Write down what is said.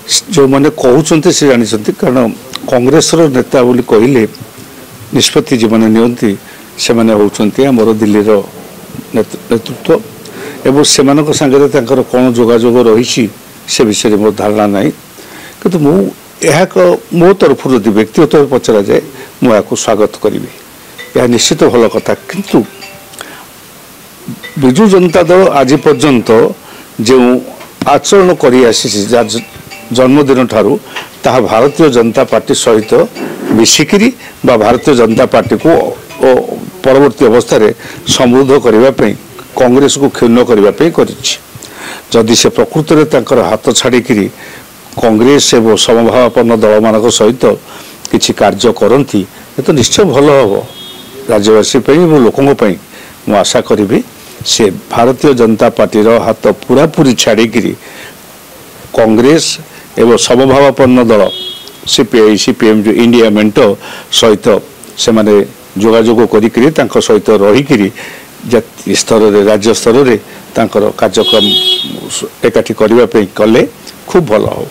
जो मैंने कहते से जानते कारण कांग्रेस नेता बोली कहले निष्पत्ति जो मैंने नियंती से मैंने होती आमर दिल्ली नेतृत्व एवं से सांगे कौन जोगाजोग रही से विषय मोर धारणा ना कि मो तरफ व्यक्तिगत पचरा जाए मुझे स्वागत करी यह निश्चित भल कथा किंतु विजु जनता दल आज पर्यंत जो आचरण करी आसी जन्मदिन ठारू ताहा भारतीय जनता पार्टी सहित मिसिकी भारतीय जनता पार्टी को परवर्ती अवस्था समृद्ध करने कांग्रेस को क्षुण्ण करने जदि से प्रकृत में हाथ छाड़ी कांग्रेस एवं समभावापन्न दल मान सहित किसी कार्य करती तो निश्चय भल हम राज्यवासी लोकों मु आशा करी से भारतीय जनता पार्टी हाथ पूरा पूरी छाड़ी कांग्रेस एवं समभावापन्न दल सीपीआई सीपीएम जो इंडिया मेंट सहित से माने जोगाजोग करी सहित रहीकि जातीय स्तर रे राज्य स्तर रे कार्यक्रम एकाठी करने कले खूब भल हो।